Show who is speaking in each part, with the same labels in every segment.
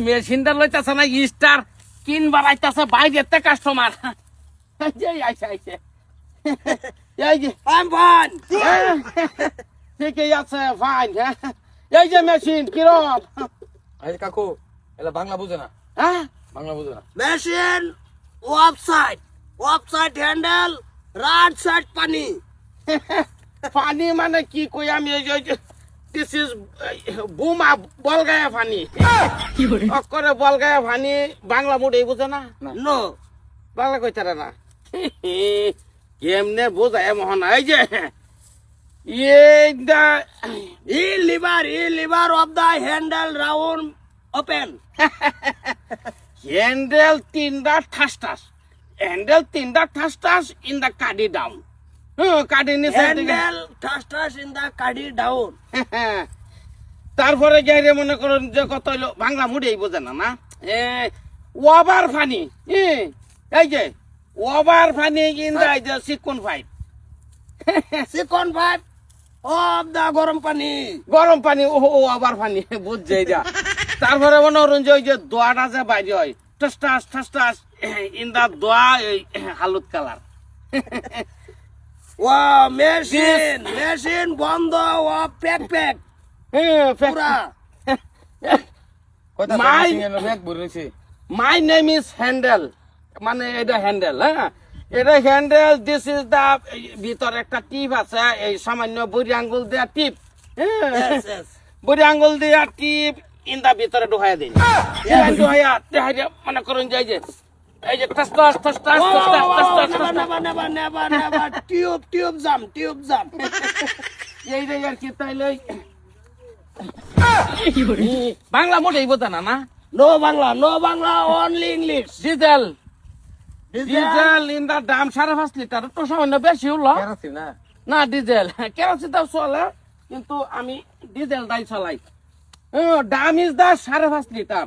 Speaker 1: মেশিনটা লইতাছে না স্টার কিনবার আইতাছে বাইরেতে কাস্টমার আইছে এই যে
Speaker 2: ফাইন
Speaker 1: ঠিকই আছে ফাইন এই যে মেশিন কিরম
Speaker 3: আরে কাকু এলা বাংলা বুঝে না
Speaker 1: হ্যাঁ
Speaker 3: বাংলা বুঝে না
Speaker 2: মেশিন ওয়াপসাইড হ্যান্ডেল রাইট সাইড পানি
Speaker 1: পানি মানে কি কই আমি এই যে দিস ইজ বুমা বলগায়া পানি অক্ষরে বলগায়া পানি বাংলা মুডে বুঝে না
Speaker 2: নো
Speaker 1: বাংলা কইতারে না কেমনে বোঝায় মোহন এই যে এইটা
Speaker 2: ই lever of the handle round open
Speaker 1: handle তিনটা ঠাস হ্যান্ডেল তিনটা ঠাস ইন দা কাডি ডাউন কাডি নিচে
Speaker 2: হ্যান্ডেল টাস ইন দা কাডি ডাউন
Speaker 1: তারপরে যাইরে মনে করুন যে কত হইলো বাংলা মুডেই বোঝে না ওভার ফানি এই যে over funny in the second fight
Speaker 2: second ভাই অফ দা গরম পানি
Speaker 1: গরম পানি ও আবার পানি বুঝছে এটা তারপরে মনে করুন যে ওই যে দোয়াটা যে বাইরে হয় ঠাস ইন দা দোয়া হলুদ কালার
Speaker 2: ও মেশিন বন্ধ ও প্যাক পুরা
Speaker 3: কয়টা
Speaker 1: মাই
Speaker 3: ব্যাগ ভরে রইছে
Speaker 1: মাই নেম ইজ হ্যান্ডেল মানে এটা হ্যান্ডেল এটা হ্যান্ডেল দিস ইজ দা ভিতর একটা টিপ আছে এই সামান্য বুড়ি আঙ্গুল দেয়া টিপ
Speaker 2: yes
Speaker 1: বুড়ি আঙ্গুল দেয়া টিপ ইন দা ভিতরে ঢুকাইয়া দিন ঢুকাইয়া মনে করুন যে এই যে টাস
Speaker 2: নেভার টিউব জাম
Speaker 1: এই রে আর কি তাইলে বাংলা মোটেই বোঝা না
Speaker 2: no Bangla only English
Speaker 1: diesel in the দাম 5.5 লিটার তো সামান্য বেশি হলো
Speaker 3: কেরাসিন না
Speaker 1: না ডিজেল কেরোসিন তো চলে কিন্তু আমি ডিজেল দাই চালাই দাম ইজ দা 5.5 লিটার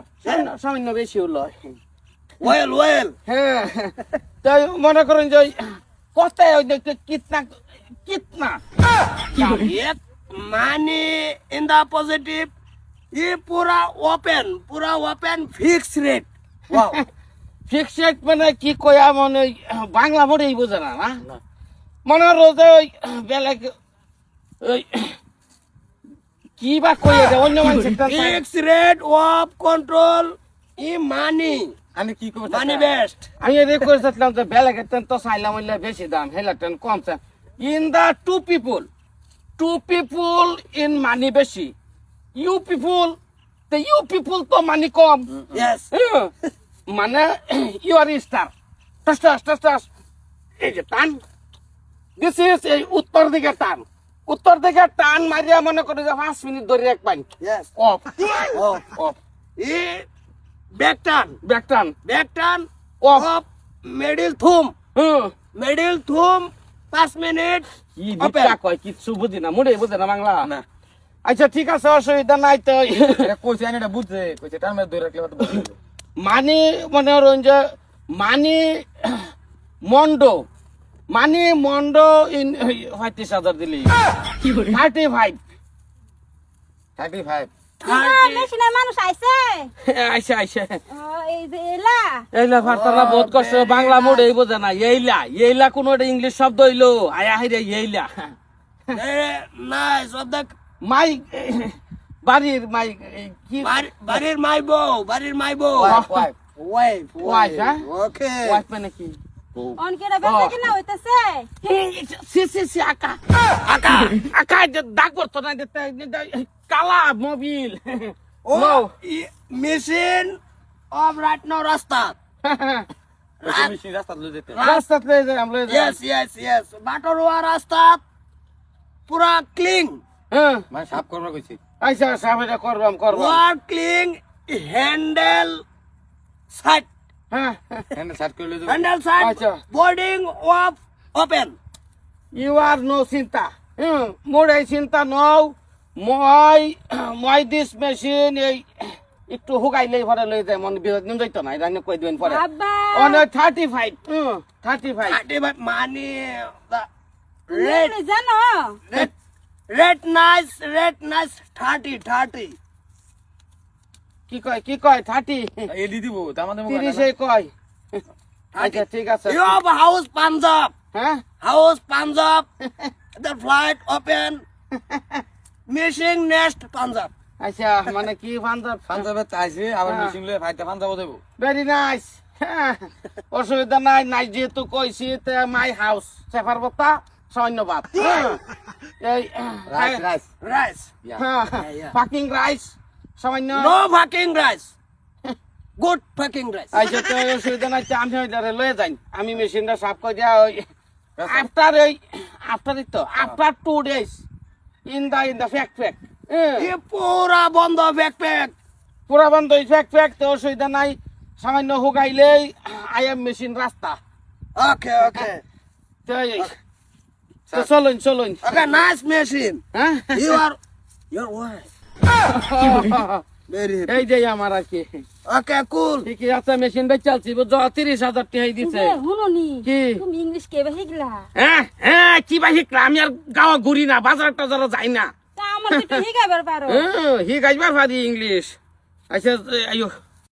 Speaker 1: সামান্য বেশি হলো
Speaker 2: ওয়েল
Speaker 1: হ্যাঁ তাই মনে করেন যে কোথায় ওই কিতনা
Speaker 2: एक मानी इन द पॉजिटिव ये पूरा open fix rate wow
Speaker 1: fix rate মানে কি কয়া মানে বাংলা মোটেই বোঝে না মনে রোজে ওই বেলা ওই কি বা কইয়া দেয় অন্য মানুষের
Speaker 2: फिक्स रेट ऑफ कंट्रोल ये मानी
Speaker 3: আমি কি করব
Speaker 2: मानी बेस्ट
Speaker 1: আমি এর করেছিলাম যে বেলা গেতেন তো চাইলাম হইলে বেশি দাম হেলাটেন কম চান in the two people in money বেশি ইউ পিপুল তো মানি কম
Speaker 2: यस
Speaker 1: মানে ইউ আর স্টার টাস এই যে টান দিস ইজ এই উত্তর দিকে টান মারিয়া মনে করে যে 5 মিনিট ধরে এক পানি
Speaker 2: यस
Speaker 1: অফ
Speaker 2: ऑफ ये back turn
Speaker 1: of
Speaker 2: of middle थूम 5 मिनट
Speaker 1: কি দিকা কয় কিচ্ছু বুঝি না মোটেই বুঝে না বাংলা
Speaker 3: না
Speaker 1: আচ্ছা ঠিক আছে অসুবিধা নাই তো
Speaker 3: এটা কইছে আমি এটা বুঝছে কইছে টান মে ধরে রাখলে তো বুঝে
Speaker 1: মানি মনে হরুন যে মানি মন্ডো ইন 35,000 দিলি 35
Speaker 3: 35
Speaker 4: মেশিনের মানুষ আইছে
Speaker 1: আইসে
Speaker 4: এই যে এলা
Speaker 1: এইলা ফারতালা বহুত কষ্ট বাংলা মোড়ে বোঝে না এইলা কোন ইংলিশ শব্দ হইলো আয়া হাইরে এইলা
Speaker 2: नाइस ऑफ द
Speaker 1: মাই বাড়ির মাই কি
Speaker 2: बारीर माई बो
Speaker 3: ওয়াইফ
Speaker 1: ওয়াইফ হ্যাঁ
Speaker 2: ओके
Speaker 1: ওয়াইফ মানে কি
Speaker 4: অনকেরা বেঁচে কিনা হইতাছে
Speaker 1: সি আকা ডাক করতো না কালা mobil
Speaker 2: oh mission of right no रास्ता
Speaker 3: মিশি রাস্তা লয়ে যেতে
Speaker 1: রাস্তা লয়ে যাই আমরা
Speaker 2: यस बाटर हुआ रास्ता पूरा क्लीन
Speaker 1: হ্যাঁ
Speaker 3: মানে সাফ করবা কইছি
Speaker 1: আচ্ছা সাহেবটা করবাম
Speaker 2: वार क्लीन हैंडल साइड
Speaker 1: হ্যাঁ
Speaker 3: এনে সার্ট করে লয়ে যাবে
Speaker 2: हैंडल साइड
Speaker 1: अच्छा।
Speaker 2: Boarding of open
Speaker 1: you are no চিন্তা মোড়ে চিন্তা নও মই দিস মেশিন এই একটু হুকাইলেই পরে লই যায় মন বিরোধ নিম যাইতো না এটা কই দিবেন পরে
Speaker 4: আব্বা
Speaker 1: অন 35
Speaker 2: 35 money the
Speaker 4: রেট জানো
Speaker 2: red nice 30
Speaker 1: কি কয় 30
Speaker 3: এডি দিব তার মধ্যে
Speaker 1: 30 এই কয় আচ্ছা ঠিক আছে
Speaker 2: You have a house Punjab.
Speaker 1: হ্যাঁ
Speaker 2: House Punjab. The flight open. Missing nest Punjab.
Speaker 1: আচ্ছা মানে কি পাঞ্জাব
Speaker 3: পাঞ্জাবে চাইছে আবার
Speaker 1: হ্যাঁ।
Speaker 3: মেশিন লয়ে ফাইতে পাঞ্জাবও দেব
Speaker 1: ভেরি নাইস অসুবিধা নাই নাই যেহেতু কইছি মাই হাউস সেফার বত্তা ধন্যবাদ এই
Speaker 3: রাইস রাইস
Speaker 2: Rice.
Speaker 1: পাকিং রাইস সামান্য
Speaker 2: No fucking rice. Good fucking rice.
Speaker 1: আচ্ছা তো অসুবিধা নাই তো আমি ওইটারে লয়ে যাই আমি মেশিনটা সাফ করে দিয়া ওই after 2 days in the fact
Speaker 2: ये पूरा बंद backpack.
Speaker 1: পুরা বন্ধ এই ফ্যাক্ট তো অসুবিধা নাই সামান্য হুগাইলেই আই এম মেশিন রাস্তা
Speaker 2: Okay, okay.
Speaker 1: তো চলুন
Speaker 2: Okay, nice machine.
Speaker 1: হ্যাঁ
Speaker 2: You are your wife. Very happy.
Speaker 1: এই যে আমার আর কি
Speaker 2: Okay, cool.
Speaker 1: ঠিকই আছে মেশিন ভাই চালছি বুঝছো 30,000 টাকা দিছে
Speaker 4: হুনুনি
Speaker 1: কি?
Speaker 4: তুমি ইংলিশ কে শিখলা
Speaker 1: হ্যাঁ কি ভাই শিখলাম আমি আর গাওয়া ঘুরি না বাজার টাজার যাই না
Speaker 4: তা আমার তো একটু শিখাবার পারো
Speaker 1: হি গাইবার পারি ইংলিশ আচ্ছা আইও